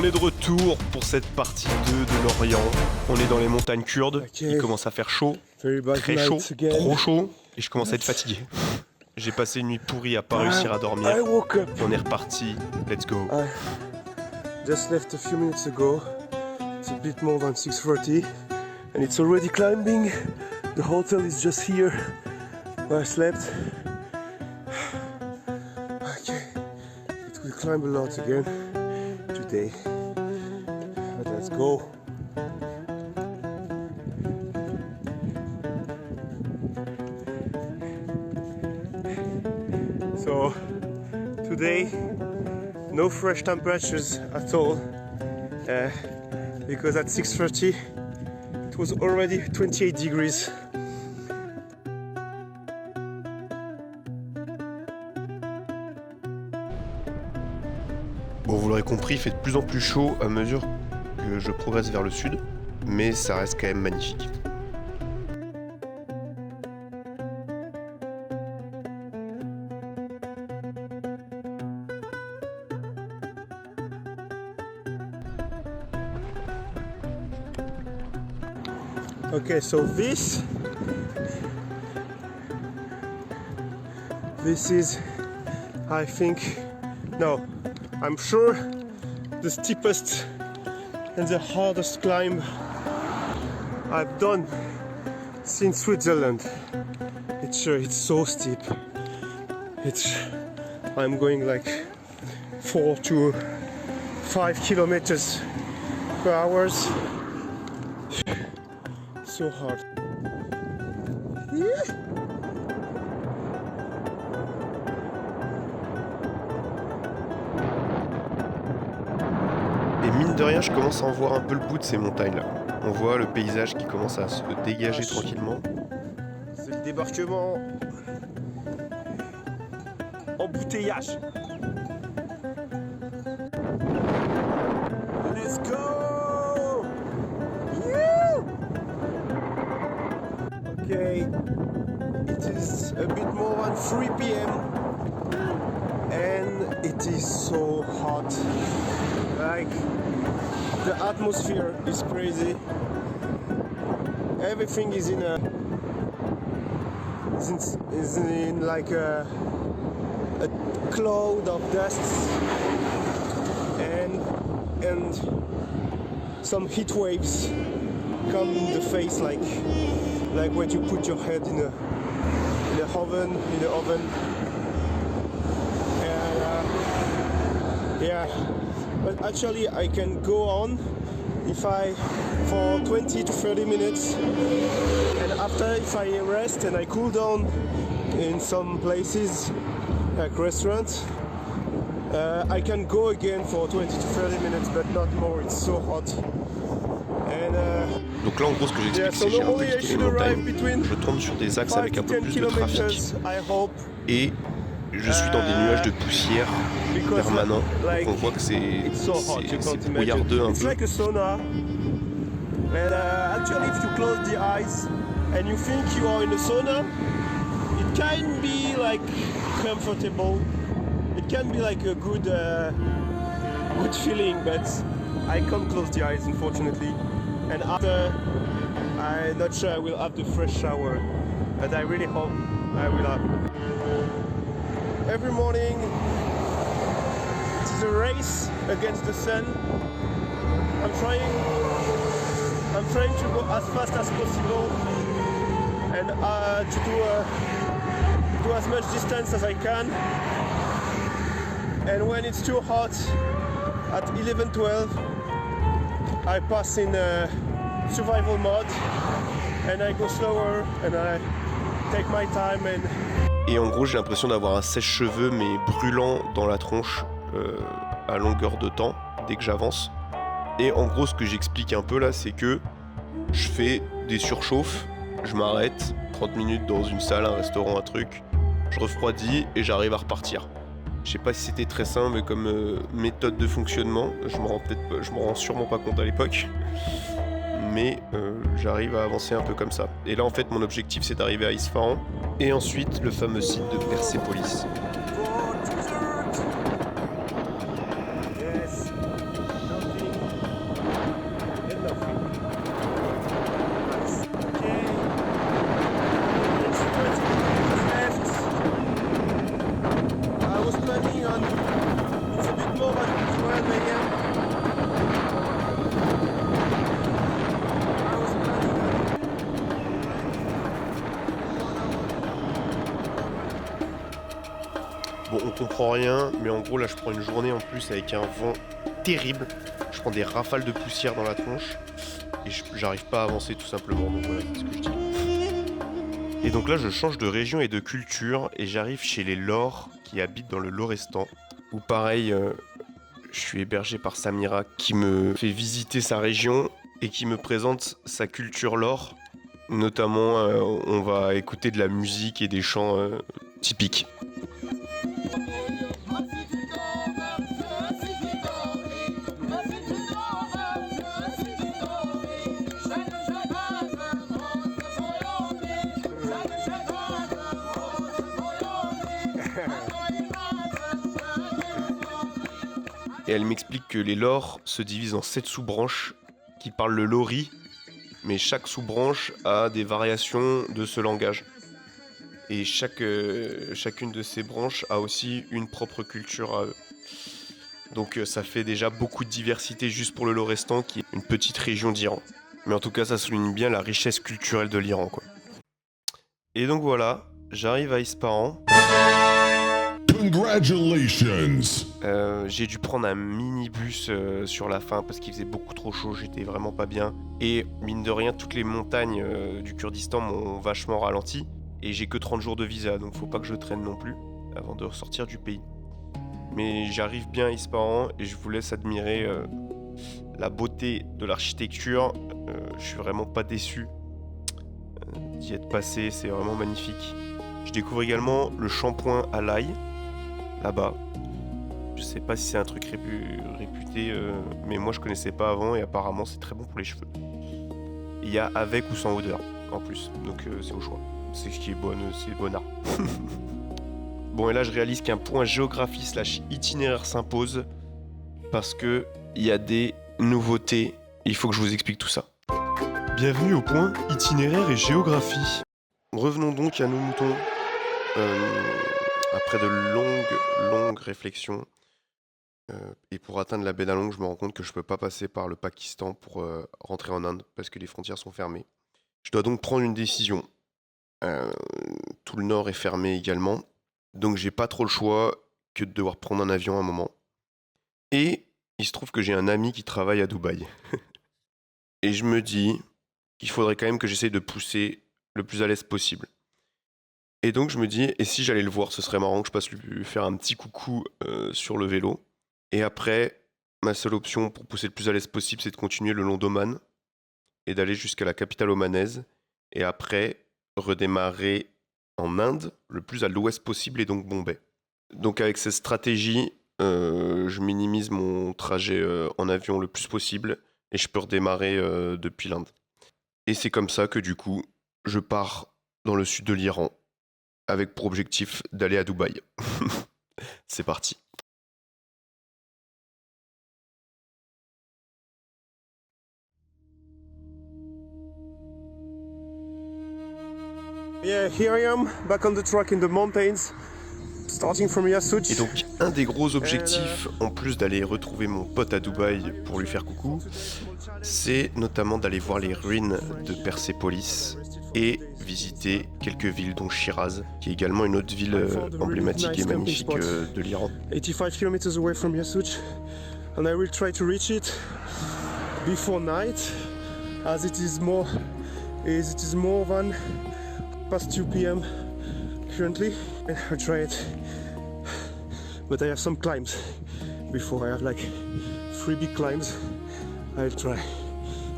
On est de retour pour cette partie 2 de l'Orient. On est dans les montagnes kurdes. Il commence à faire chaud, très chaud, trop chaud, et je commence à être fatigué. J'ai passé une nuit pourrie à pas réussir à dormir. On est reparti. Let's go. Just left a few minutes ago. It's a bit more than 6:30 and it's already climbing. The hotel is just here where I slept. Okay, it will climb a lot again today. But let's go. So today no fresh temperatures at all because at 6:30 it was already 28 degrees. Bon, vous l'aurez compris, il fait de plus en plus chaud à mesure que je progresse vers le sud, mais ça reste quand même magnifique. Okay, so this is, I think, no, I'm sure the steepest and the hardest climb I've done since Switzerland. It's so steep. I'm going like 4 to 5 kilometers per hour. So hard. Et mine de rien, je commence à en voir un peu le bout de ces montagnes-là. On voit le paysage qui commence à se dégager tranquillement. C'est le débarquement. Embouteillage. Let's go! Yeah! Okay, it is a bit more than 3 p.m. and it is so hot. Like, the atmosphere is crazy. Everything is in like a cloud of dust and some heat waves come in the face like when you put your head in the oven. And yeah, but actually I can go on for 20 to 30 minutes, and after if I rest and I cool down in some places like restaurants, I can go again for 20 to 30 minutes, but not more. It's so hot. And donc là en gros ce que j'explique c'est que j'ai un peu quitté les montagnes, je tombe sur des axes avec un peu plus de trafic et je suis dans des nuages de poussière permanents, donc on voit que c'est brouillardeux un peu. Like a sauna. And actually if you close the eyes and you think you are in a sauna, it can be like comfortable, it can be like a good feeling, but I can't close the eyes unfortunately. And after, I'm not sure I will have the fresh shower, but I really hope I will have. Every morning, it's a race against the sun. I'm trying to go as fast as possible and to do as much distance as I can. And when it's too hot, at 11-12, I pass in survival mode and I go slower and I take my time and... Et en gros j'ai l'impression d'avoir un sèche-cheveux mais brûlant dans la tronche à longueur de temps dès que j'avance. Et en gros ce que j'explique un peu là c'est que je fais des surchauffes, je m'arrête 30 minutes dans une salle, un restaurant, un truc, je refroidis et j'arrive à repartir. Je sais pas si c'était très simple mais comme méthode de fonctionnement, je me rends sûrement pas compte à l'époque, mais j'arrive à avancer un peu comme ça. Et là en fait mon objectif c'est d'arriver à Isfahan et ensuite le fameux site de Persépolis. Bon, on comprend rien, mais en gros, là, je prends une journée en plus avec un vent terrible. Je prends des rafales de poussière dans la tronche et j'arrive pas à avancer tout simplement. Donc voilà, c'est ce que je dis. Et donc là, je change de région et de culture et j'arrive chez les Lors qui habitent dans le Lorestan. Où pareil, je suis hébergé par Samira qui me fait visiter sa région et qui me présente sa culture Lor. Notamment, on va écouter de la musique et des chants typiques. Et elle m'explique que les Lors se divisent en 7 sous-branches qui parlent le Lori, mais chaque sous-branche a des variations de ce langage. Et chacune de ces branches a aussi une propre culture à eux. Donc ça fait déjà beaucoup de diversité juste pour le Lorestan, qui est une petite région d'Iran. Mais en tout cas, ça souligne bien la richesse culturelle de l'Iran, quoi. Et donc voilà, j'arrive à Ispahan. Congratulations! J'ai dû prendre un minibus sur la fin parce qu'il faisait beaucoup trop chaud, j'étais vraiment pas bien. Et mine de rien, toutes les montagnes du Kurdistan m'ont vachement ralenti. Et j'ai que 30 jours de visa, donc faut pas que je traîne non plus avant de ressortir du pays. Mais j'arrive bien à Ispahan et je vous laisse admirer la beauté de l'architecture. Je suis vraiment pas déçu d'y être passé, c'est vraiment magnifique. Je découvre également le shampoing à l'ail, là-bas. Je sais pas si c'est un truc réputé, mais moi je connaissais pas avant et apparemment c'est très bon pour les cheveux. Il y a avec ou sans odeur en plus, donc c'est au choix. C'est ce qui est bon, c'est bonnard. Bon, et là je réalise qu'un point géographie/itinéraire s'impose parce que il y a des nouveautés. Il faut que je vous explique tout ça. Bienvenue au point itinéraire et géographie. Revenons donc à nos moutons. Après de longues réflexions, et pour atteindre la baie d'Along, je me rends compte que je peux pas passer par le Pakistan pour rentrer en Inde parce que les frontières sont fermées. Je dois donc prendre une décision. Tout le nord est fermé également, donc j'ai pas trop le choix que de devoir prendre un avion à un moment. Et il se trouve que j'ai un ami qui travaille à Dubaï. Et je me dis qu'il faudrait quand même que j'essaye de pousser le plus à l'aise possible. Et donc je me dis, et si j'allais le voir, ce serait marrant que je passe lui faire un petit coucou sur le vélo. Et après, ma seule option pour pousser le plus à l'aise possible, c'est de continuer le long d'Oman et d'aller jusqu'à la capitale omanaise. Et après, redémarrer en Inde, le plus à l'ouest possible, et donc Bombay. Donc avec cette stratégie, je minimise mon trajet en avion le plus possible et je peux redémarrer depuis l'Inde. Et c'est comme ça que du coup, je pars dans le sud de l'Iran avec pour objectif d'aller à Dubaï. C'est parti. Yeah, here I am, back on the track in the mountains, starting from Yassuj. Et donc, un des gros objectifs, en plus d'aller retrouver mon pote à Dubaï pour lui faire coucou, c'est notamment d'aller voir les ruines de Persépolis et visiter quelques villes, dont Shiraz, qui est également une autre ville emblématique et magnifique de l'Iran. 85 kilometers away from Yassuj, and I will try to reach it before night, as it is more than past 2 p.m. currently. I'll try it, but I have some climbs before. I have like 3 big climbs. I'll try.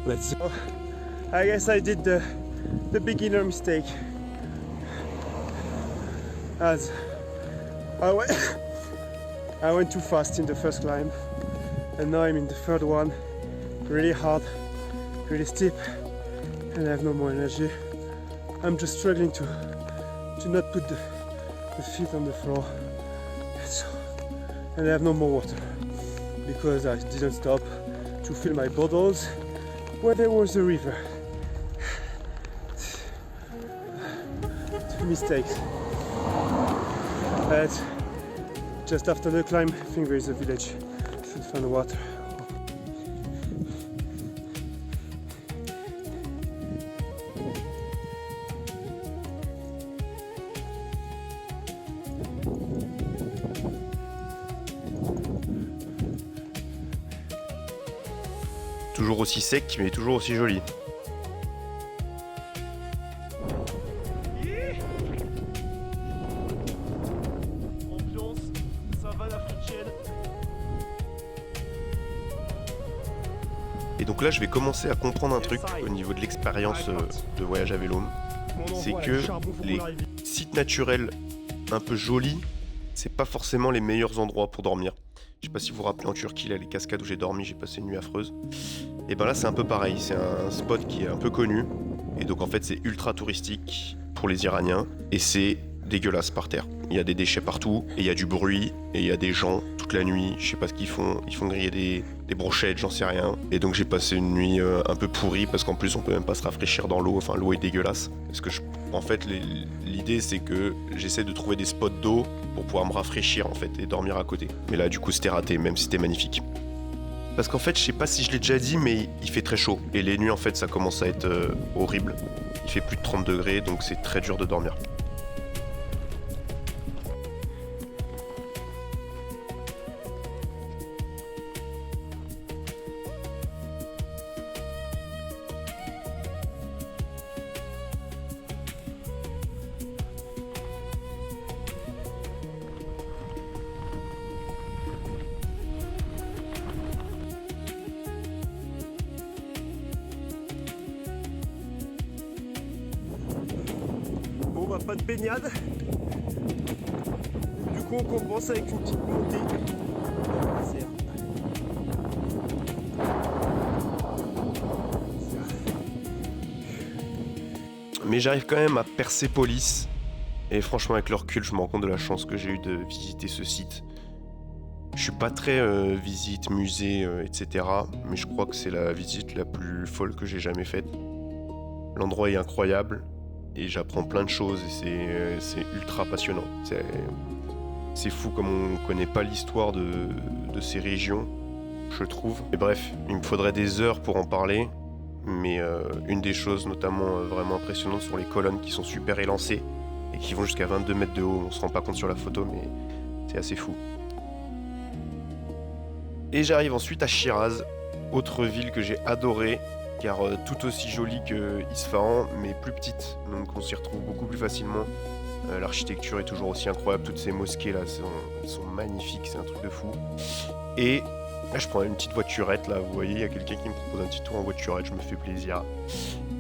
Let's see. I guess I did the beginner mistake, as I went too fast in the first climb, and now I'm in the third one, really hard, really steep, and I have no more energy. I'm just struggling to not put the feet on the floor, and I have no more water because I didn't stop to fill my bottles where there was a river. Two mistakes. But just after the climb, I think there is a village. Should find water. toujours aussi sec, mais toujours aussi joli. Ambiance, savane africaine. Et donc là, je vais commencer à comprendre un truc au niveau de l'expérience de voyage à vélo. C'est que les sites naturels un peu jolis, c'est pas forcément les meilleurs endroits pour dormir. Je sais pas si vous vous rappelez en Turquie, là, les cascades où j'ai dormi, j'ai passé une nuit affreuse. Et ben là, c'est un peu pareil. C'est un spot qui est un peu connu. Et donc en fait, c'est ultra touristique pour les Iraniens. Et c'est dégueulasse par terre. Il y a des déchets partout, et il y a du bruit, et il y a des gens toute la nuit. Je sais pas ce qu'ils font. Ils font griller des brochettes, j'en sais rien. Et donc j'ai passé une nuit un peu pourrie, parce qu'en plus, on peut même pas se rafraîchir dans l'eau. Enfin, l'eau est dégueulasse. Parce que en fait, l'idée, c'est que j'essaie de trouver des spots d'eau pour pouvoir me rafraîchir, en fait, et dormir à côté. Mais là, du coup, c'était raté, même si c'était magnifique. Parce qu'en fait, je sais pas si je l'ai déjà dit, mais il fait très chaud. Et les nuits, en fait, ça commence à être horrible. Il fait plus de 30 degrés, donc c'est très dur de dormir. Bon bah pas de baignade. Du coup on compense avec une petite montée. Mais j'arrive quand même à Persépolis. Et franchement, avec le recul, je me rends compte de la chance que j'ai eu de visiter ce site. Je suis pas très visite, musée, etc. Mais je crois que c'est la visite la plus folle que j'ai jamais faite. L'endroit est incroyable. Et j'apprends plein de choses et c'est ultra passionnant. C'est fou comme on connaît pas l'histoire de ces régions, je trouve. Et bref, il me faudrait des heures pour en parler. Mais une des choses notamment vraiment impressionnantes sont les colonnes qui sont super élancées et qui vont jusqu'à 22 mètres de haut. On se rend pas compte sur la photo, mais c'est assez fou. Et j'arrive ensuite à Shiraz, autre ville que j'ai adorée, car tout aussi jolie que Isfahan, mais plus petite. Donc on s'y retrouve beaucoup plus facilement. L'architecture est toujours aussi incroyable. Toutes ces mosquées là sont magnifiques, c'est un truc de fou. Et là, je prends une petite voiturette là, vous voyez, il y a quelqu'un qui me propose un petit tour en voiturette, je me fais plaisir.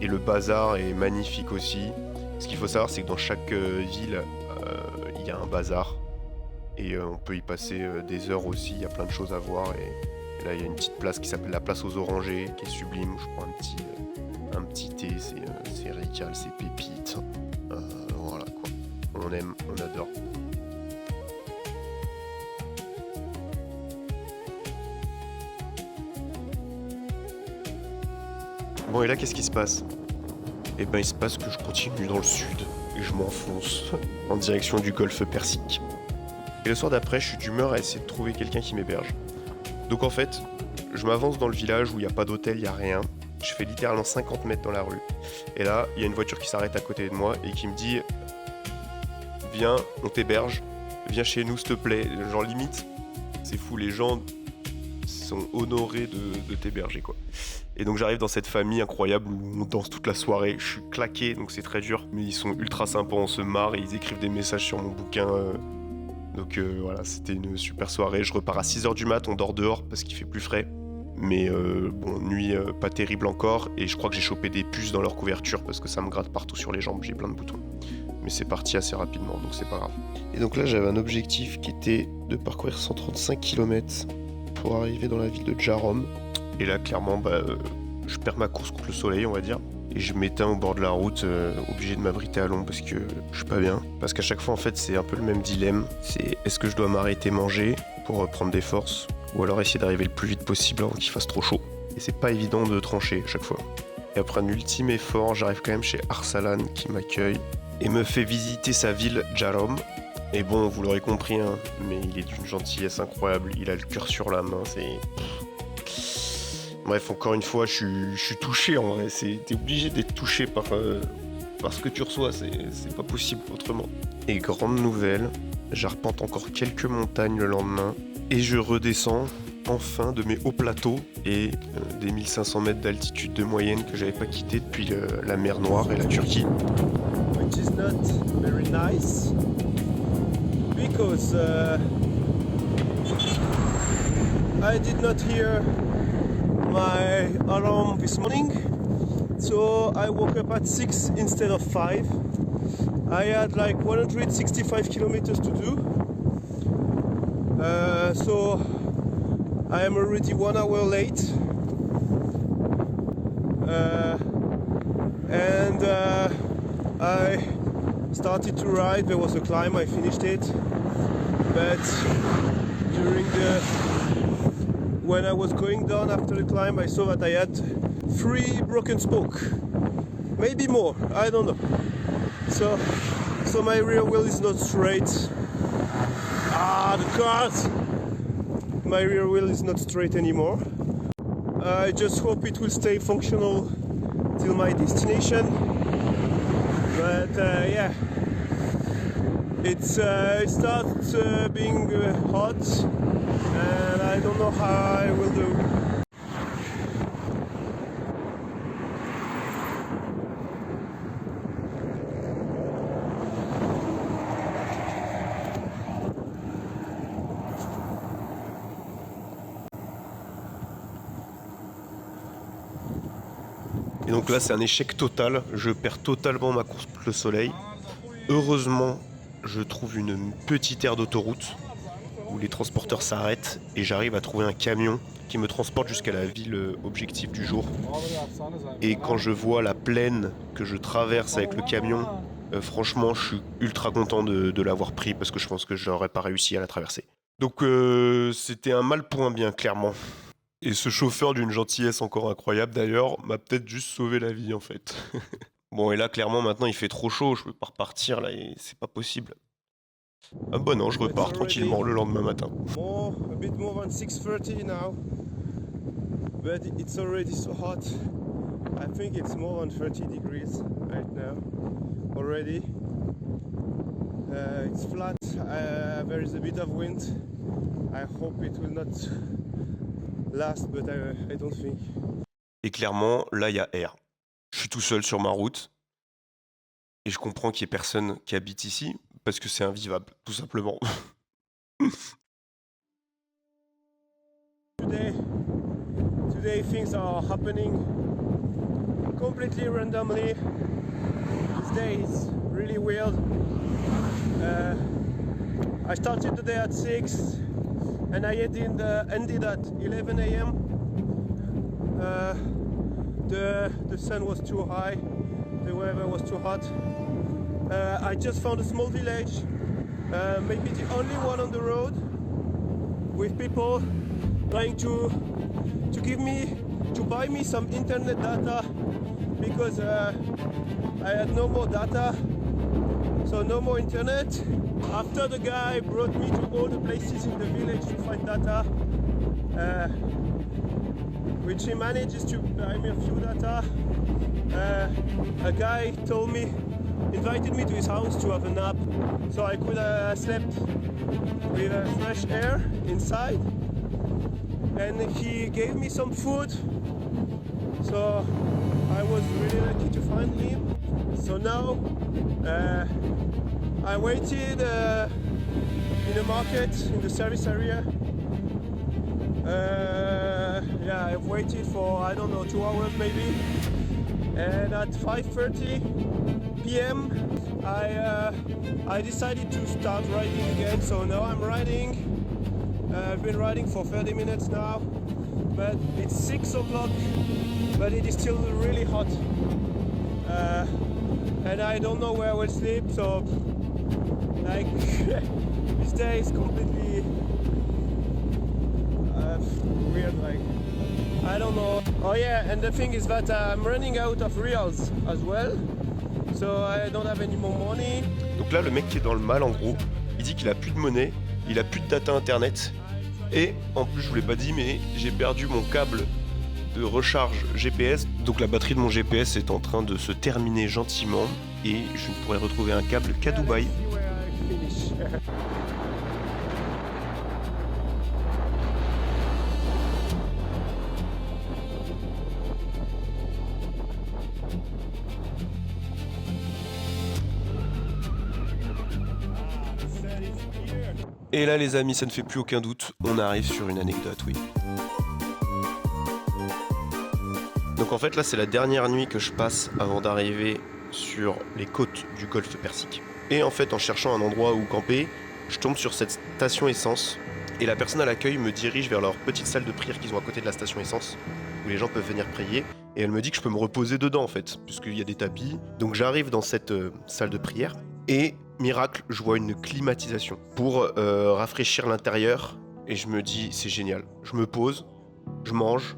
Et le bazar est magnifique aussi. Ce qu'il faut savoir, c'est que dans chaque ville, il y a un bazar. Et on peut y passer des heures aussi, il y a plein de choses à voir. Et là, il y a une petite place qui s'appelle la place aux orangers, qui est sublime. Je prends un petit thé, c'est rical, c'est pépite. Voilà quoi. On aime, on adore. Bon, et là, qu'est-ce qui se passe? Eh ben, il se passe que je continue dans le sud et je m'enfonce en direction du golfe Persique. Et le soir d'après, je suis d'humeur à essayer de trouver quelqu'un qui m'héberge. Donc en fait, je m'avance dans le village où il n'y a pas d'hôtel, il n'y a rien. Je fais littéralement 50 mètres dans la rue. Et là, il y a une voiture qui s'arrête à côté de moi et qui me dit « Viens, on t'héberge. Viens chez nous, s'il te plaît. » Genre limite, c'est fou, les gens sont honorés de t'héberger, quoi. Et donc j'arrive dans cette famille incroyable où on danse toute la soirée. Je suis claqué, donc c'est très dur. Mais ils sont ultra sympas, on se marre et ils écrivent des messages sur mon bouquin. Donc voilà, c'était une super soirée. Je repars à 6h du mat, on dort dehors parce qu'il fait plus frais. Mais bon, nuit pas terrible encore. Et je crois que j'ai chopé des puces dans leur couverture parce que ça me gratte partout sur les jambes, j'ai plein de boutons. Mais c'est parti assez rapidement, donc c'est pas grave. Et donc là, j'avais un objectif qui était de parcourir 135 km pour arriver dans la ville de Jarom. Et là, clairement, je perds ma course contre le soleil, on va dire. Et je m'éteins au bord de la route, obligé de m'abriter à l'ombre parce que je suis pas bien. Parce qu'à chaque fois, en fait, c'est un peu le même dilemme. C'est est-ce que je dois m'arrêter manger pour reprendre des forces, ou alors essayer d'arriver le plus vite possible avant qu'il fasse trop chaud. Et c'est pas évident de trancher à chaque fois. Et après un ultime effort, j'arrive quand même chez Arsalan qui m'accueille et me fait visiter sa ville Jarom. Et bon, vous l'aurez compris, hein, mais il est d'une gentillesse incroyable. Il a le cœur sur la main, c'est... Bref, encore une fois, je suis touché en vrai. T'es obligé d'être touché par ce que tu reçois, c'est pas possible autrement. Et grande nouvelle, j'arpente encore quelques montagnes le lendemain et je redescends enfin de mes hauts plateaux et des 1500 mètres d'altitude de moyenne que j'avais pas quitté depuis la mer Noire et la Turquie. Which is not very nice because I did not hear my alarm this morning, so I woke up at 6 instead of 5. I had like 165 kilometers to do, so I am already 1 hour late, and I started to ride. There was a climb, I finished it, but when I was going down after the climb, I saw that I had 3 broken spokes, maybe more, I don't know. So my rear wheel is not straight. The cars! My rear wheel is not straight anymore. I just hope it will stay functional till my destination. But yeah, it starts being hot, and I don't know how I will do. Et donc là, c'est un échec total. Je perds totalement ma course contre le soleil. Heureusement, je trouve une petite aire d'autoroute où les transporteurs s'arrêtent et j'arrive à trouver un camion qui me transporte jusqu'à la ville objectif du jour. Et quand je vois la plaine que je traverse avec le camion, franchement, je suis ultra content de l'avoir pris parce que je pense que je n'aurais pas réussi à la traverser. Donc c'était un mal pour un bien, clairement. Et ce chauffeur d'une gentillesse encore incroyable d'ailleurs m'a peut-être juste sauvé la vie en fait. Bon et là clairement maintenant il fait trop chaud, je peux pas repartir là et c'est pas possible. Ah bah non, je repars tranquillement le lendemain matin. A bit more than 6:30 now, but it's already so hot. I think it's more than 30 degrees right now already. It's flat, there is a bit of wind. I hope it will not last, but I don't think. Et clairement, là il y a air. Je suis tout seul sur ma route et je comprends qu'il n'y ait personne qui habite ici parce que c'est invivable, tout simplement. Today things are happening completely randomly. This day is really weird. I started the day at 6 and I ended at 11 a.m. The sun was too high, the weather was too hot. I just found a small village, maybe the only one on the road, with people trying to buy me some internet data because I had no more data, so no more internet. After the guy brought me to all the places in the village to find data, which he manages to buy me a few data. A guy invited me to his house to have a nap, so I could have slept with fresh air inside, and he gave me some food, so I was really lucky to find him. So now I waited in a market in the service area. Yeah, I've waited for, I don't know, 2 hours maybe, and at 5:30 p.m. I decided to start riding again, so now I'm riding. I've been riding for 30 minutes now, but it's 6 o'clock, but it is still really hot, and I don't know where I will sleep, so like this day is completely weird, like I don't know. Oh yeah, and the thing is that I'm running out of reals as well, so I don't have any more money. Donc là, le mec qui est dans le mal, en gros, il dit qu'il a plus de monnaie, il a plus de data internet, et en plus, je vous l'ai pas dit, mais j'ai perdu mon câble de recharge GPS. Donc la batterie de mon GPS est en train de se terminer gentiment, et je ne pourrai retrouver un câble qu'à Dubaï. Et là les amis, ça ne fait plus aucun doute, on arrive sur une anecdote, oui. Donc en fait là c'est la dernière nuit que je passe avant d'arriver sur les côtes du golfe Persique. Et en fait en cherchant un endroit où camper, je tombe sur cette station essence et la personne à l'accueil me dirige vers leur petite salle de prière qu'ils ont à côté de la station essence où les gens peuvent venir prier et elle me dit que je peux me reposer dedans en fait puisqu'il y a des tapis. Donc j'arrive dans cette salle de prière et miracle, je vois une climatisation pour rafraîchir l'intérieur et je me dis c'est génial. Je me pose, je mange.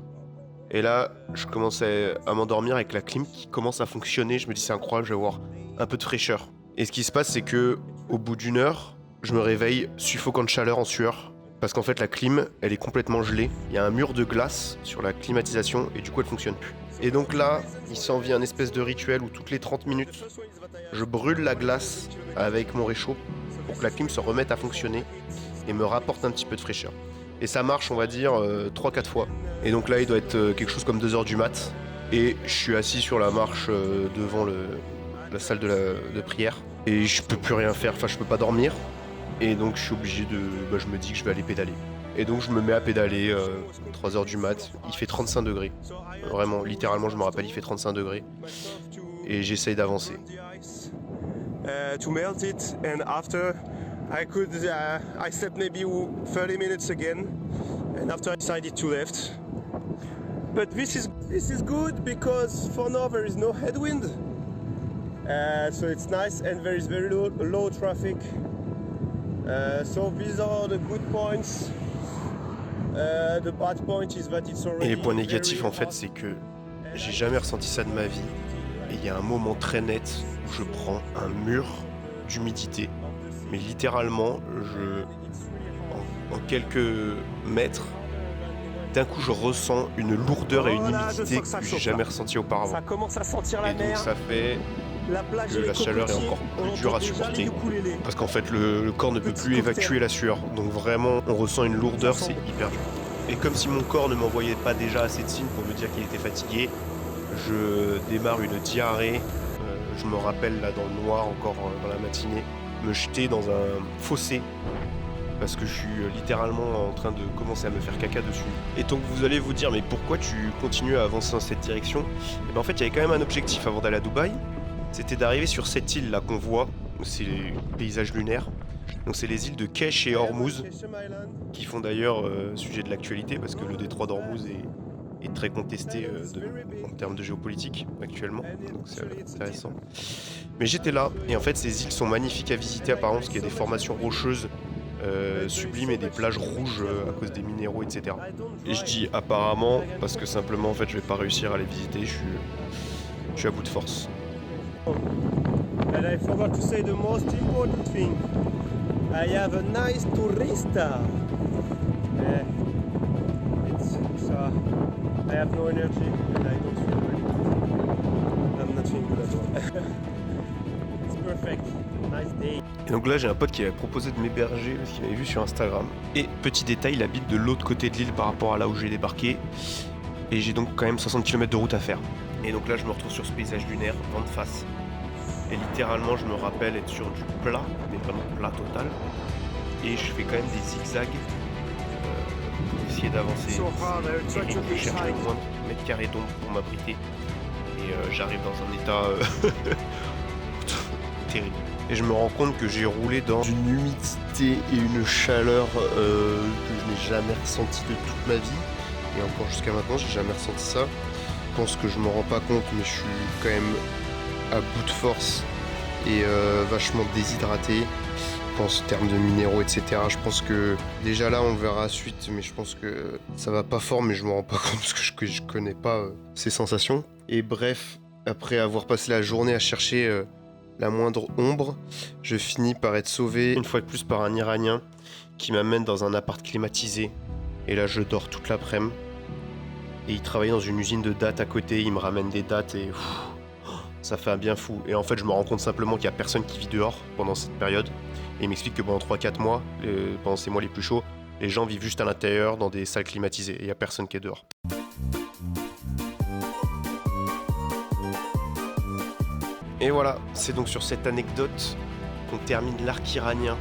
Et là, je commence à m'endormir avec la clim qui commence à fonctionner. Je me dis, c'est incroyable, je vais avoir un peu de fraîcheur. Et ce qui se passe, c'est que au bout d'une heure, je me réveille suffocant de chaleur, en sueur. Parce qu'en fait, la clim, elle est complètement gelée. Il y a un mur de glace sur la climatisation et du coup, elle fonctionne plus. Et donc là, il s'en vient un espèce de rituel où toutes les 30 minutes, je brûle la glace avec mon réchaud pour que la clim se remette à fonctionner et me rapporte un petit peu de fraîcheur. Et ça marche, on va dire, 3-4 fois. Et donc là, il doit être quelque chose comme 2h du mat. Et je suis assis sur la marche devant la salle de prière. Et je peux plus rien faire, enfin je peux pas dormir. Et donc je suis obligé de... je me dis que je vais aller pédaler. Et donc je me mets à pédaler 3h du mat. Il fait 35 degrés. Vraiment, littéralement, je me rappelle, il fait 35 degrés. Et j'essaye d'avancer. To melt it and after I slept maybe 30 minutes again and after I decided to left. But this is good because for now there is no headwind. So it's nice and there is very low traffic. So these are the good points. The bad point is that it's already. Et les points négatifs en fait, c'est que j'ai jamais ressenti ça de ma vie. Et il y a un moment très net où je prends un mur d'humidité. Mais littéralement, en quelques mètres, d'un coup je ressens une lourdeur et une humidité que j'ai jamais ressentie auparavant. Ça commence à sentir la et donc mer. ça fait que la chaleur est encore plus dure à supporter. Parce qu'en fait le corps ne peut plus évacuer la sueur. Donc vraiment on ressent une lourdeur, c'est hyper dur. Et comme si mon corps ne m'envoyait pas déjà assez de signes pour me dire qu'il était fatigué, je démarre une diarrhée. Je me rappelle là dans le noir encore dans la matinée, me jeter dans un fossé parce que je suis littéralement en train de commencer à me faire caca dessus. Et donc vous allez vous dire mais pourquoi tu continues à avancer dans cette direction ? Et ben en fait il y avait quand même un objectif avant d'aller à Dubaï, c'était d'arriver sur cette île là qu'on voit, c'est les paysages lunaires. Donc c'est les îles de Kesh et Hormuz qui font d'ailleurs sujet de l'actualité parce que le détroit d'Hormuz est très contesté en termes de géopolitique actuellement, donc c'est intéressant. Mais j'étais là, et en fait ces îles sont magnifiques à visiter apparemment parce qu'il y a des formations rocheuses sublimes et des plages rouges à cause des minéraux, etc. Et je dis apparemment parce que simplement en fait je vais pas réussir à les visiter, je suis à bout de force. And I forgot to say the most important thing. I have a nice tourista. I have no energy and I don't feel very good. I'm not feeling good at all. It's perfect. Nice day. Et donc là j'ai un pote qui avait proposé de m'héberger parce qu'il m'avait vu sur Instagram. Et petit détail, il habite de l'autre côté de l'île par rapport à là où j'ai débarqué. Et j'ai donc quand même 60 km de route à faire. Et donc là je me retrouve sur ce paysage lunaire, vent de face. Et littéralement je me rappelle être sur du plat, mais vraiment plat total. Et je fais quand même des zigzags pour essayer d'avancer. Et je cherche le moins de mètres carrés d'ombre pour m'abriter. Et j'arrive dans un état terrible. Et je me rends compte que j'ai roulé dans une humidité et une chaleur que je n'ai jamais ressentie de toute ma vie. Et encore jusqu'à maintenant, j'ai jamais ressenti ça. Je pense que je m'en rends pas compte, mais je suis quand même à bout de force et vachement déshydraté. Je pense en termes de minéraux, etc. Je pense que déjà là, on verra la suite, mais je pense que ça va pas fort, mais je me rends pas compte parce que je connais pas ces sensations. Et bref, après avoir passé la journée à chercher la moindre ombre, je finis par être sauvé une fois de plus par un Iranien qui m'amène dans un appart climatisé. Et là, je dors toute l'après-midi. Et il travaille dans une usine de dattes à côté, il me ramène des dattes et ça fait un bien fou. Et en fait, je me rends compte simplement qu'il n'y a personne qui vit dehors pendant cette période. Et il m'explique que pendant 3-4 mois, pendant ces mois les plus chauds, les gens vivent juste à l'intérieur dans des salles climatisées et il n'y a personne qui est dehors. Et voilà, c'est donc sur cette anecdote qu'on termine l'arc iranien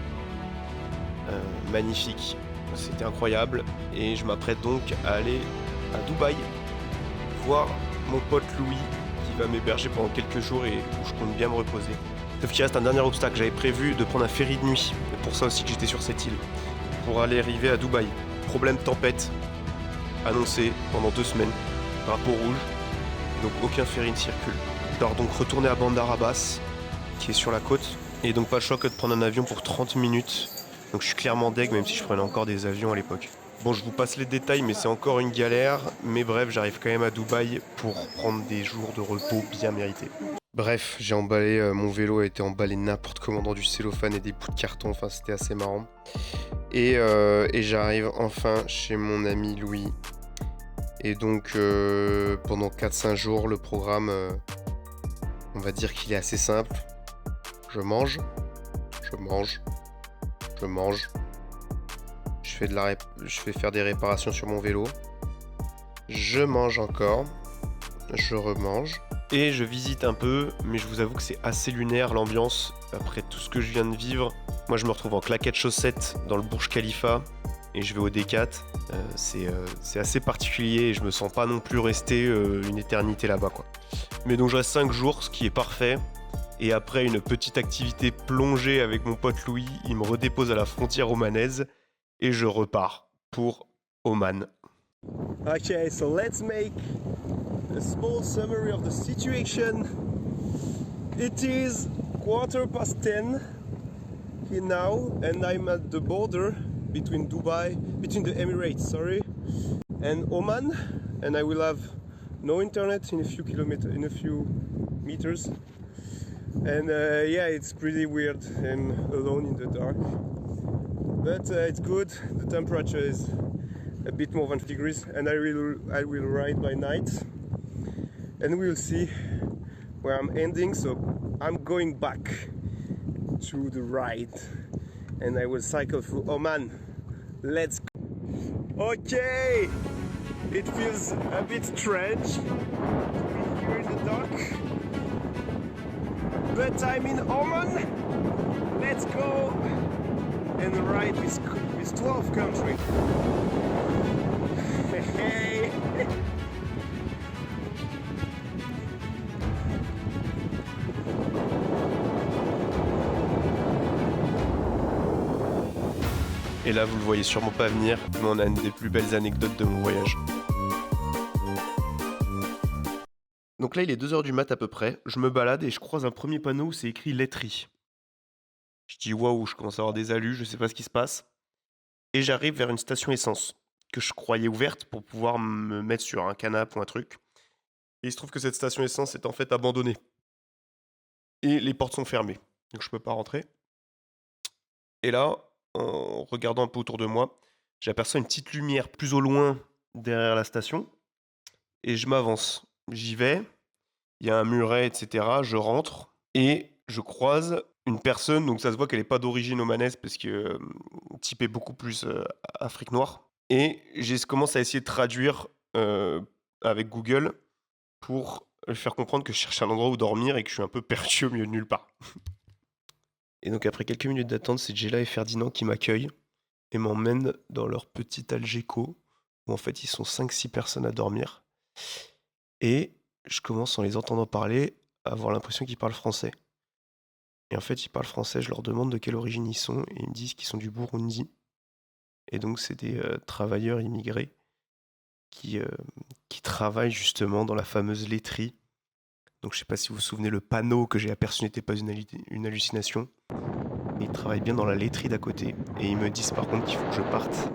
magnifique, c'était incroyable. Et je m'apprête donc à aller à Dubaï voir mon pote Louis qui va m'héberger pendant quelques jours et où je compte bien me reposer. Sauf qu'il reste un dernier obstacle, j'avais prévu de prendre un ferry de nuit, c'est pour ça aussi que j'étais sur cette île, pour aller arriver à Dubaï. Problème tempête, annoncé pendant 2 semaines, drapeau rouge, donc aucun ferry ne circule. Je dois donc retourner à Bandar Abbas, qui est sur la côte, et donc pas le choix que de prendre un avion pour 30 minutes. Donc je suis clairement deg, même si je prenais encore des avions à l'époque. Bon, je vous passe les détails, mais c'est encore une galère. Mais bref, j'arrive quand même à Dubaï pour prendre des jours de repos bien mérités. Bref, j'ai emballé, mon vélo a été emballé n'importe comment dans du cellophane et des bouts de carton, enfin c'était assez marrant. Et j'arrive enfin chez mon ami Louis. Et donc pendant 4-5 jours, le programme, on va dire qu'il est assez simple. Je mange. Je fais faire des réparations sur mon vélo. Je mange encore. Je remange. Et je visite un peu, mais je vous avoue que c'est assez lunaire l'ambiance. Après tout ce que je viens de vivre, moi je me retrouve en claquettes chaussettes dans le Burj Khalifa et je vais au D4. C'est assez particulier et je me sens pas non plus rester une éternité là-bas, quoi. Mais donc je reste 5 jours, ce qui est parfait. Et après une petite activité plongée avec mon pote Louis, il me redépose à la frontière omanaise et je repars pour Oman. Okay, so let's make a small summary of the situation. It is 10:15 here now, and I'm at the border between the Emirates, and Oman, and I will have no internet in a few meters. And yeah, it's pretty weird and alone in the dark, but it's good. The temperature is a bit more than 50 degrees, and I will ride by night, and we'll see where I'm ending. So I'm going back to the ride, and I will cycle through Oman. Let's go. Okay, it feels a bit strange to be here in the dark, but I'm in Oman. Let's go and ride this 12 country. Hey. Et là, vous le voyez sûrement pas venir, mais on a une des plus belles anecdotes de mon voyage. Donc là, il est 2h du mat à peu près. Je me balade et je croise un premier panneau où c'est écrit laiterie. Je dis waouh, je commence à avoir des alus, je sais pas ce qui se passe. Et j'arrive vers une station essence que je croyais ouverte pour pouvoir me mettre sur un canapé ou un truc. Et il se trouve que cette station essence est en fait abandonnée. Et les portes sont fermées, donc je peux pas rentrer. Et là, en regardant un peu autour de moi, j'aperçois une petite lumière plus au loin derrière la station. Et je m'avance. J'y vais, il y a un muret, etc. Je rentre et je croise une personne, donc ça se voit qu'elle n'est pas d'origine omanaise parce que le type est beaucoup plus Afrique noire. Et je commence à essayer de traduire avec Google pour lui faire comprendre que je cherche un endroit où dormir et que je suis un peu perdu au milieu de nulle part. Et donc après quelques minutes d'attente, c'est Jella et Ferdinand qui m'accueillent et m'emmènent dans leur petit Algeco où en fait ils sont 5-6 personnes à dormir. Et je commence en les entendant parler à avoir l'impression qu'ils parlent français. Et en fait ils parlent français, je leur demande de quelle origine ils sont et ils me disent qu'ils sont du Burundi. Et donc c'est des travailleurs immigrés qui travaillent justement dans la fameuse laiterie. Donc je sais pas si vous vous souvenez, le panneau que j'ai aperçu n'était pas une hallucination. Et ils travaillent bien dans la laiterie d'à côté. Et ils me disent par contre qu'il faut que je parte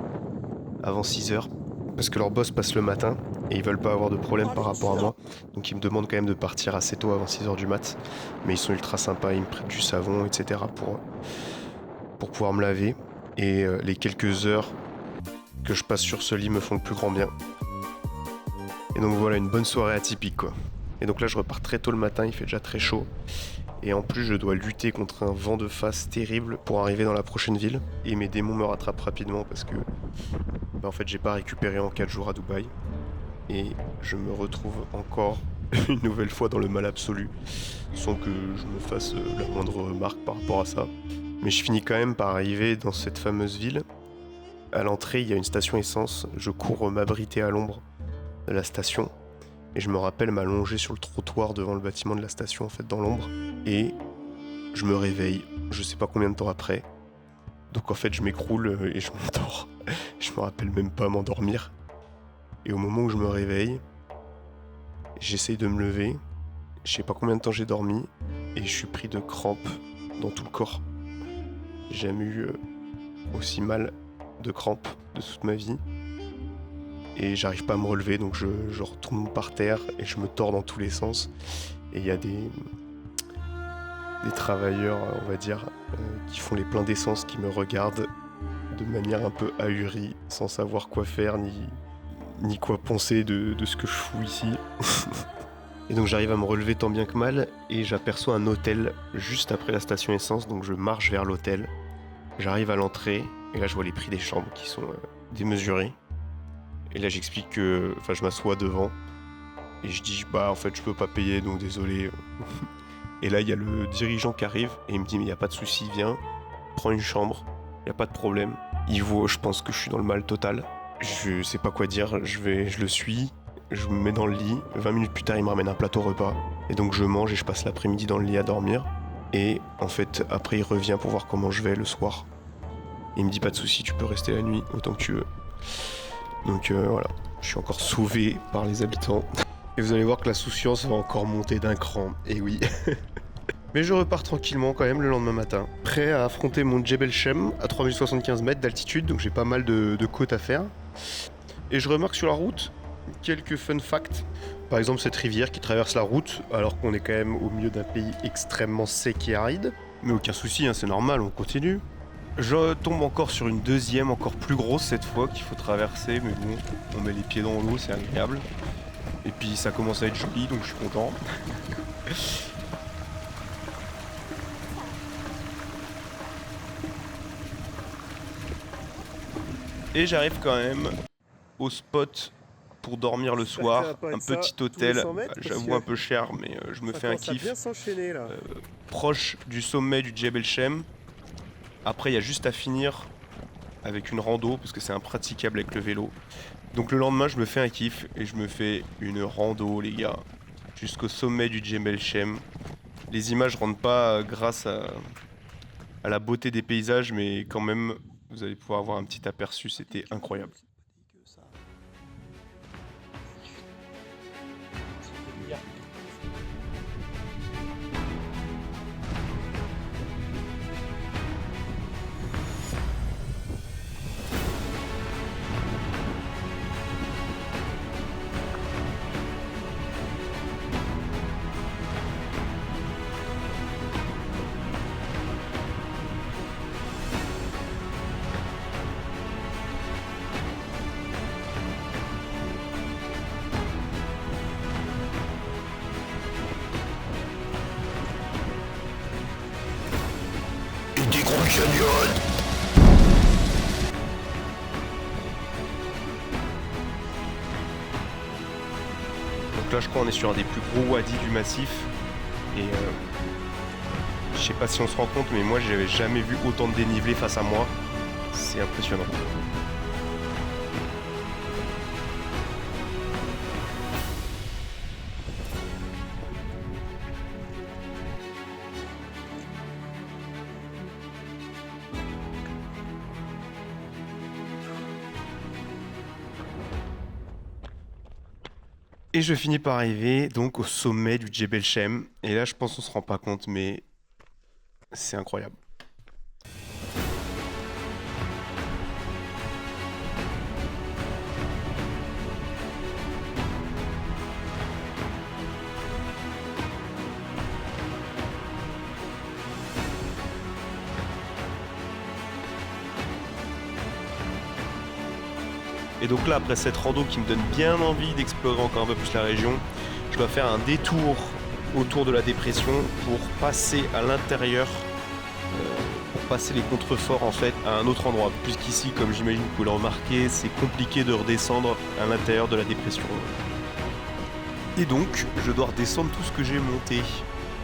avant 6h. Parce que leur boss passe le matin et ils veulent pas avoir de problème par rapport à moi. Donc ils me demandent quand même de partir assez tôt avant 6h du mat. Mais ils sont ultra sympas, ils me prêtent du savon, etc. pour pouvoir me laver. Et les quelques heures que je passe sur ce lit me font le plus grand bien. Et donc voilà, une bonne soirée atypique quoi. Et donc là je repars très tôt le matin, il fait déjà très chaud. Et en plus je dois lutter contre un vent de face terrible pour arriver dans la prochaine ville. Et mes démons me rattrapent rapidement parce que en fait j'ai pas récupéré en 4 jours à Dubaï. Et je me retrouve encore une nouvelle fois dans le mal absolu, sans que je me fasse la moindre remarque par rapport à ça. Mais je finis quand même par arriver dans cette fameuse ville. À l'entrée, il y a une station essence. Je cours m'abriter à l'ombre de la station. Et je me rappelle m'allonger sur le trottoir devant le bâtiment de la station, en fait, dans l'ombre. Et je me réveille, je sais pas combien de temps après. Donc en fait, je m'écroule et je m'endors. Je me rappelle même pas m'endormir. Et au moment où je me réveille, j'essaye de me lever. Je sais pas combien de temps j'ai dormi. Et je suis pris de crampes dans tout le corps. J'ai jamais eu aussi mal de crampes de toute ma vie. Et j'arrive pas à me relever, donc je retourne par terre et je me tords dans tous les sens. Et il y a des travailleurs, on va dire, qui font les pleins d'essence, qui me regardent de manière un peu ahurie, sans savoir quoi faire, ni quoi penser de ce que je fous ici. Et donc j'arrive à me relever tant bien que mal, et j'aperçois un hôtel juste après la station essence, donc je marche vers l'hôtel. J'arrive à l'entrée, et là je vois les prix des chambres qui sont démesurés. Et là j'explique que, enfin je m'assois devant, et je dis bah en fait je peux pas payer, donc désolé. Et là il y a le dirigeant qui arrive, et il me dit mais y a pas de souci, viens, prends une chambre, y a pas de problème. Il voit, je pense que je suis dans le mal total. Je sais pas quoi dire, je le suis, je me mets dans le lit, 20 minutes plus tard il me ramène un plateau repas. Et donc je mange et je passe l'après-midi dans le lit à dormir. Et en fait après il revient pour voir comment je vais le soir. Il me dit pas de souci, tu peux rester la nuit autant que tu veux. Donc voilà, je suis encore sauvé par les habitants. Et vous allez voir que la souciance va encore monter d'un cran, et oui. Mais je repars tranquillement quand même le lendemain matin, prêt à affronter mon Djebel Shem à 3075 mètres d'altitude, donc j'ai pas mal de côtes à faire. Et je remarque sur la route quelques fun facts. Par exemple cette rivière qui traverse la route, alors qu'on est quand même au milieu d'un pays extrêmement sec et aride. Mais aucun souci, hein, c'est normal, on continue. Je tombe encore sur une deuxième, encore plus grosse cette fois, qu'il faut traverser, mais bon, on met les pieds dans l'eau, c'est agréable. Et puis ça commence à être joli, donc je suis content. Et j'arrive quand même au spot pour dormir le soir, un petit hôtel, j'avoue un peu cher, mais je me fais un kiff. Proche du sommet du Djebel Shem. Après, il y a juste à finir avec une rando, parce que c'est impraticable avec le vélo. Donc le lendemain, je me fais un kiff et je me fais une rando, les gars, jusqu'au sommet du Djebel Shem. Les images rendent pas grâce à la beauté des paysages, mais quand même, vous allez pouvoir avoir un petit aperçu, c'était incroyable. Donc là je crois qu'on est sur un des plus gros wadis du massif. Et je sais pas si on se rend compte, mais moi j'avais jamais vu autant de dénivelé face à moi. C'est impressionnant. Et je finis par arriver donc au sommet du Djebel Shem. Et là je pense qu'on se rend pas compte, mais c'est incroyable. Et donc là, après cette rando qui me donne bien envie d'explorer encore un peu plus la région, je dois faire un détour autour de la dépression pour passer à l'intérieur, pour passer les contreforts en fait à un autre endroit. Puisqu'ici, comme j'imagine que vous pouvez le remarquer, c'est compliqué de redescendre à l'intérieur de la dépression. Et donc, je dois redescendre tout ce que j'ai monté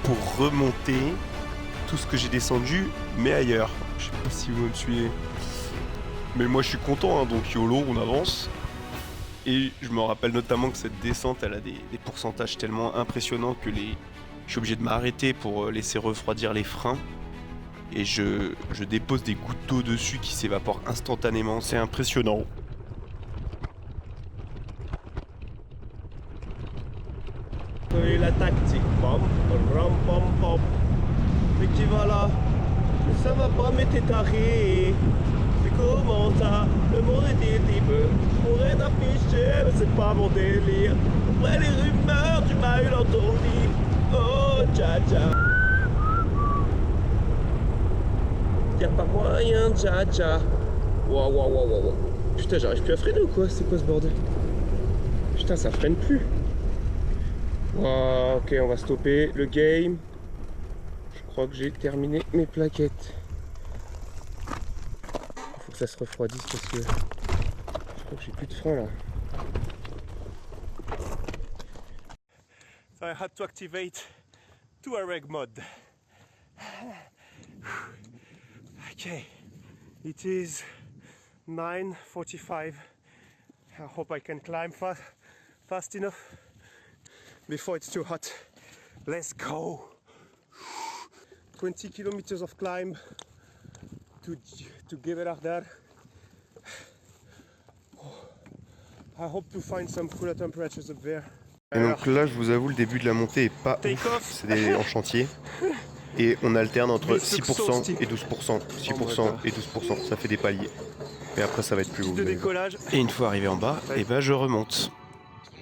pour remonter tout ce que j'ai descendu, mais ailleurs. Je sais pas si vous me suivez. Mais moi je suis content, hein, donc YOLO, on avance. Et je me rappelle notamment que cette descente, elle a des pourcentages tellement impressionnants que je suis obligé de m'arrêter pour laisser refroidir les freins. Et je dépose des gouttes d'eau dessus qui s'évaporent instantanément, c'est impressionnant. Et la tactique, pom, ram, pom, pom. Mais qui va là? Ça va pas, mais t'es taré. Mais comment ça? Le monde est libre. Pourrait t'afficher, mais c'est pas mon délire. Après les rumeurs, tu m'as eu dans ton lit. Oh, tcha tcha. Y'a pas moyen, tcha tcha. Wow, wow, wow, wow. Putain, j'arrive plus à freiner ou quoi? C'est quoi ce bordel? Putain, ça freine plus. Wow, ok, on va stopper le game. Je crois que j'ai terminé mes plaquettes. Il faut que ça se refroidisse parce que je crois que j'ai plus de frein là. So I had to activate Touareg mode. Okay, it is 9:45. I hope I can climb fast enough before it's too hot. Let's go. 20 kilometers of climb to Geberdar. I hope to find some cooler temperatures up there. Et donc là, je vous avoue, le début de la montée est pas ouf, c'est en chantier. Et on alterne entre 6% et 12%, 6% et 12%, ça fait des paliers. Et après ça va être plus haut. Et une fois arrivé en bas, et ben je remonte.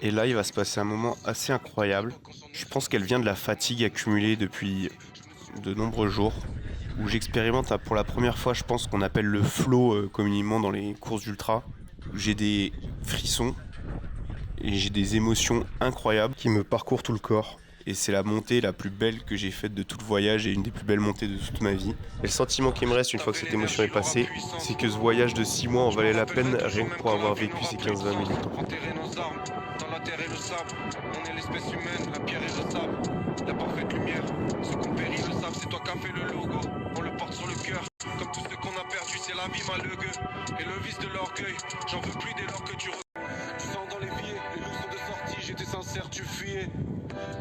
Et là, il va se passer un moment assez incroyable. Je pense qu'elle vient de la fatigue accumulée depuis de nombreux jours, où j'expérimente pour la première fois, je pense qu'on appelle le flow communément dans les courses d'ultra. J'ai des frissons et j'ai des émotions incroyables qui me parcourent tout le corps. Et c'est la montée la plus belle que j'ai faite de tout le voyage et une des plus belles montées de toute ma vie. Et le sentiment qui me reste une fois que cette émotion est passée, c'est que ce voyage de 6 mois en valait la peine rien que pour avoir vécu ces 15-20 minutes. Dans la terre et le sable, on est l'espèce humaine, la pierre et le sable, la parfaite lumière. Ceux qu'on périt le savent, c'est toi qui as fait le logo. On le porte sur le cœur, comme tout ce qu'on a perdu, c'est la vie malheureuse. Et le vice de l'orgueil, j'en veux plus dès lors que tu sens dans l'évier, les loups sont de sortie, j'étais sincère, tu fuyais.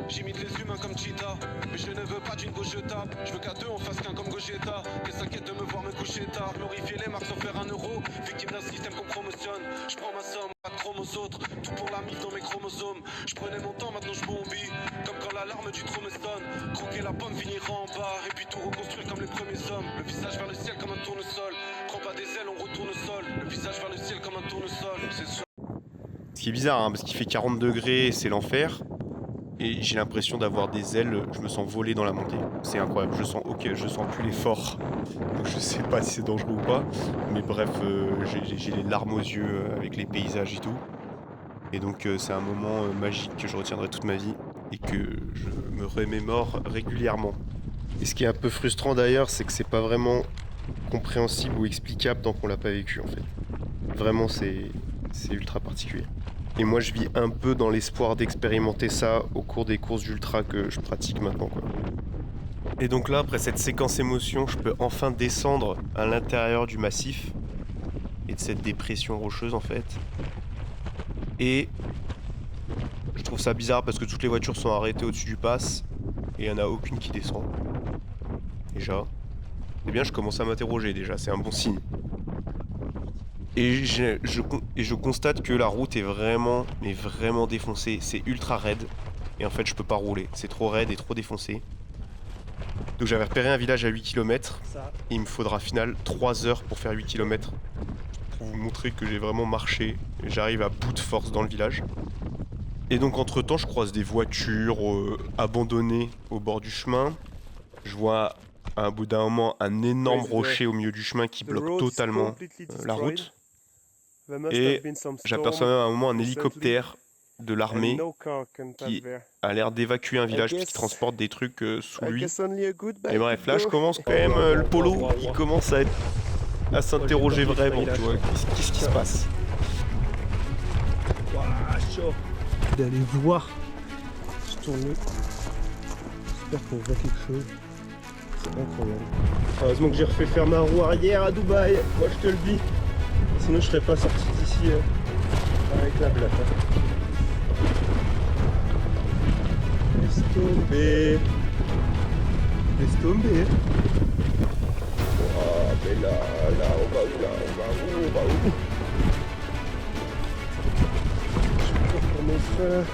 J'imite les humains comme Cheetah, mais je ne veux pas d'une gauche jetable. Je veux qu'à deux on fasse qu'un comme Gogeta. Qu'elle s'inquiète de me voir me coucher tard. Glorifier les marques sans faire un euro. Victime d'un système qu'on promotionne. Je prends ma somme, pas de chrome aux autres. Tout pour la mise dans mes chromosomes. Je prenais mon temps, maintenant je bombis. Comme quand l'alarme du trou me sonne. Croquer la pomme, finir en bas. Et puis tout reconstruire comme les premiers hommes. Le visage vers le ciel comme un tournesol. Prends pas des ailes, on retourne au sol. Le visage vers le ciel comme un tournesol. C'est ça. Ce qui est bizarre, hein, parce qu'il fait 40 degrés, c'est l'enfer. Et j'ai l'impression d'avoir des ailes, je me sens voler dans la montée. C'est incroyable, je sens plus l'effort. Donc je sais pas si c'est dangereux ou pas. Mais bref, j'ai les larmes aux yeux avec les paysages et tout. Et donc c'est un moment magique que je retiendrai toute ma vie. Et que je me remémore régulièrement. Et ce qui est un peu frustrant d'ailleurs, c'est que c'est pas vraiment compréhensible ou explicable tant qu'on l'a pas vécu en fait. Vraiment c'est ultra particulier. Et moi je vis un peu dans l'espoir d'expérimenter ça au cours des courses d'ultra que je pratique maintenant quoi. Et donc là, après cette séquence émotion, je peux enfin descendre à l'intérieur du massif et de cette dépression rocheuse en fait. Et je trouve ça bizarre parce que toutes les voitures sont arrêtées au-dessus du pass et il n'y en a aucune qui descend. Déjà. Eh bien je commence à m'interroger déjà, c'est un bon signe. Et je constate que la route est vraiment défoncée, c'est ultra raide. Et en fait je peux pas rouler, c'est trop raide et trop défoncé. Donc j'avais repéré un village à 8 km. Et il me faudra au final 3 heures pour faire 8 km. Pour vous montrer que j'ai vraiment marché. J'arrive à bout de force dans le village. Et donc entre temps je croise des voitures abandonnées au bord du chemin. Je vois à un bout d'un moment un énorme rocher au milieu du chemin qui bloque totalement la route. Et j'aperçois même à un moment un hélicoptère de l'armée qui a l'air d'évacuer un village qui transporte des trucs sous lui. Et bref, là je commence quand même, le polo il commence à s'interroger vraiment, tu vois, qu'est-ce qui se passe? D'aller voir. Je tourne. J'espère qu'on voit quelque chose. C'est incroyable. Heureusement que j'ai refait faire ma roue arrière à Dubaï, moi je te le dis. Sinon je serais pas sorti d'ici avec la blatte. Laisse tomber. Laisse tomber. Oh mais là, on va où là? On va où? Je suis toujours pour mon frère.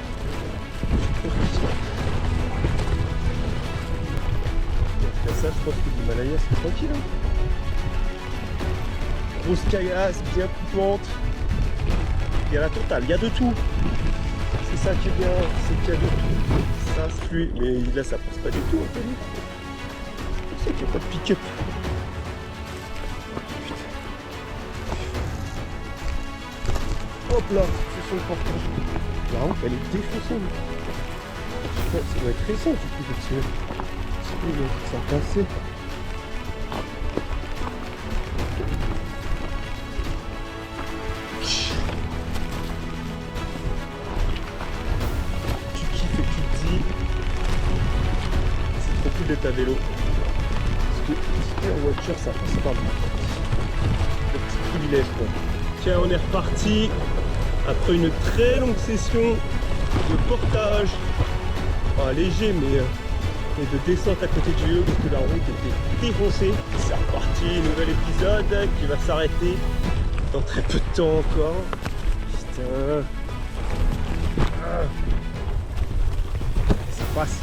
Ça, je pense que l'Himalaya c'est tranquille. Hein. Grosse caillasse, bien coupante. Il y a la totale, il y a de tout. C'est ça qui est bien, c'est qu'il y a de tout. Ça, c'est fluide, mais là ça passe pas du tout. C'est pour ça qu'il n'y a pas de pick-up. Hop là, c'est son portage. La rampe elle est défoncée. Ça doit être récent du coup de tirer. Il s'en passer. Tu kiffes et tu te dis c'est trop cool d'être à vélo. Parce que si t'es en voiture ça passe pas mal. Le petit privilège quoi. Tiens on est reparti après une très longue session de portage. Pas léger mais et de descente à côté du lieu parce que la route était défoncée. C'est reparti, nouvel épisode qui va s'arrêter dans très peu de temps encore. Putain. Ça passe.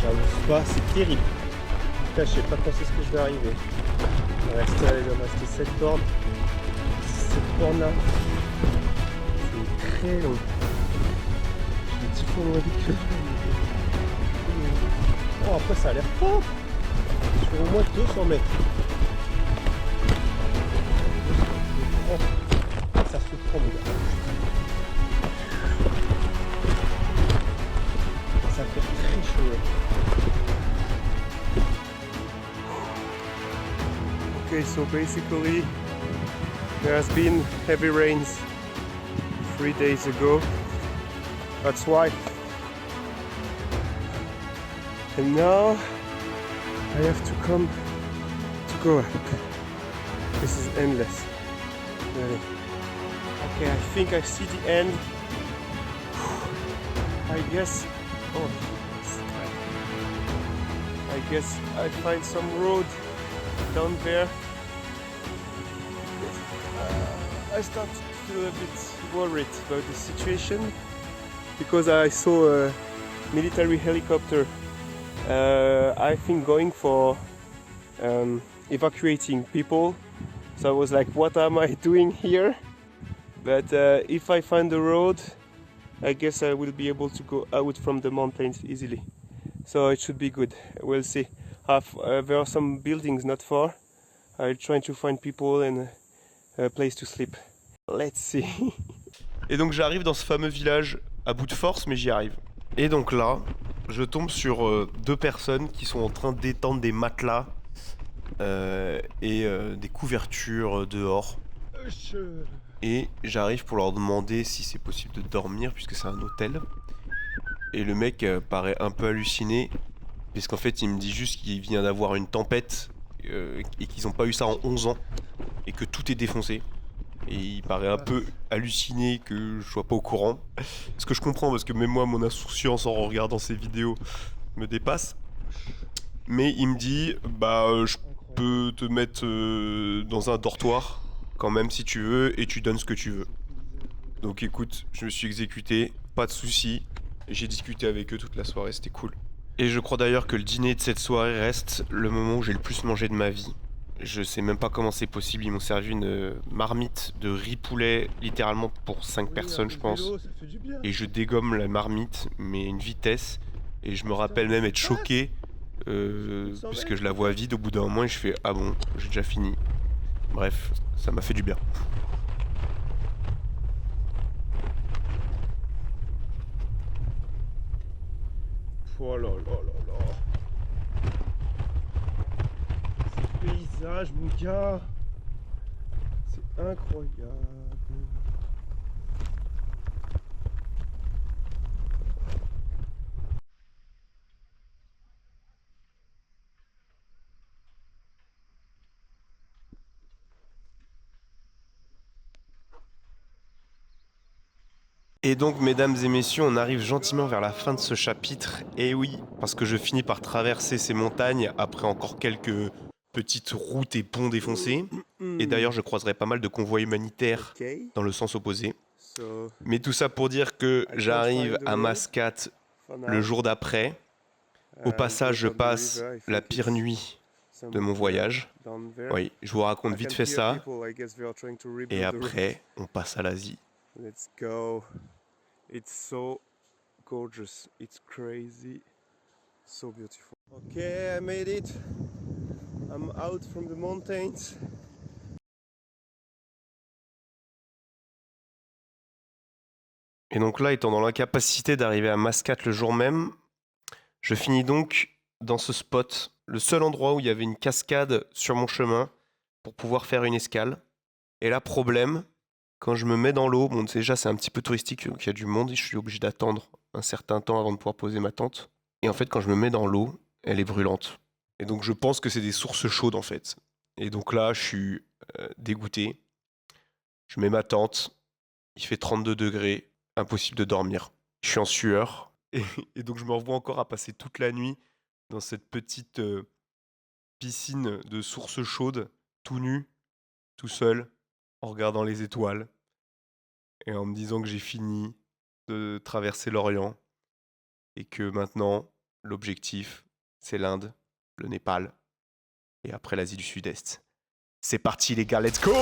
J'avance pas, c'est terrible. Putain, je sais pas quand c'est ce que je vais arriver. Il va me rester 7 bornes. 7 bornes là. C'est très long. J'ai des petits fonds loin vite. Oh, après ça a l'air propre. Sur au moins 200 mètres. Oh, ça se prend mon gars. Ça fait très chaud. Okay, so basically there has been heavy rains 3 days ago. That's why. And now I have to come to go up. This is endless. Really. Okay, I think I see the end. I guess. Oh, it's tight. I guess I find some road down there. I start to feel a bit worried about the situation because I saw a military helicopter. I think going for evacuating people. So I was like, what am I doing here? But if I find the road, I guess I will be able to go out from the mountains easily. So it should be good. We'll see. There are some buildings not far. I'm trying to find people and a place to sleep. Let's see. Et donc j'arrive dans ce fameux village à bout de force, mais j'y arrive. Et donc là, je tombe sur 2 personnes qui sont en train d'étendre des matelas et des couvertures dehors. Et j'arrive pour leur demander si c'est possible de dormir puisque c'est un hôtel. Et le mec paraît un peu halluciné puisqu'en fait il me dit juste qu'il vient d'avoir une tempête et qu'ils n'ont pas eu ça en 11 ans et que tout est défoncé. Et il paraît un peu halluciné que je sois pas au courant. Ce que je comprends parce que même moi mon insouciance en regardant ces vidéos me dépasse. Mais il me dit je peux te mettre dans un dortoir quand même si tu veux et tu donnes ce que tu veux. Donc écoute, je me suis exécuté, pas de soucis. J'ai discuté avec eux toute la soirée, c'était cool. Et je crois d'ailleurs que le dîner de cette soirée reste le moment où j'ai le plus mangé de ma vie. Je sais même pas comment c'est possible, ils m'ont servi une marmite de riz poulet littéralement pour 5 personnes je pense. Et je dégomme la marmite mais une vitesse. Et je me rappelle même être choqué puisque je la vois vide au bout d'un moment et je fais ah bon, j'ai déjà fini. Bref, ça m'a fait du bien. Oh là là là là. Ce paysage, mon gars. C'est incroyable. Et donc, mesdames et messieurs, on arrive gentiment vers la fin de ce chapitre. Et oui, parce que je finis par traverser ces montagnes après encore quelques petites routes et ponts défoncés. Et d'ailleurs, je croiserai pas mal de convois humanitaires Okay. dans le sens opposé. So Mais tout ça pour dire que j'arrive à Mascate for now, le jour d'après. Au passage, je passe la pire nuit de mon voyage. down there. Oui, je vous raconte I vite can fait hear ça. people, I guess they are trying to rebuild Et the après, on passe à l'Asie. road. Let's go. It's so gorgeous. It's crazy. So beautiful. Okay, I made it. I'm out from the mountains. Et donc là, étant dans l'incapacité d'arriver à Mascate le jour même, je finis donc dans ce spot, le seul endroit où il y avait une cascade sur mon chemin pour pouvoir faire une escale. Et là, problème, quand je me mets dans l'eau, bon déjà c'est un petit peu touristique, donc il y a du monde, et je suis obligé d'attendre un certain temps avant de pouvoir poser ma tente. Et en fait, quand je me mets dans l'eau, elle est brûlante. Et donc je pense que c'est des sources chaudes en fait. Et donc là, je suis dégoûté. Je mets ma tente, il fait 32 degrés, impossible de dormir. Je suis en sueur. Et donc je me revois encore à passer toute la nuit dans cette petite piscine de sources chaudes, tout nu, tout seul, en regardant les étoiles et en me disant que j'ai fini de traverser l'Orient et que maintenant, l'objectif, c'est l'Inde, le Népal et après l'Asie du Sud-Est. C'est parti les gars, let's go!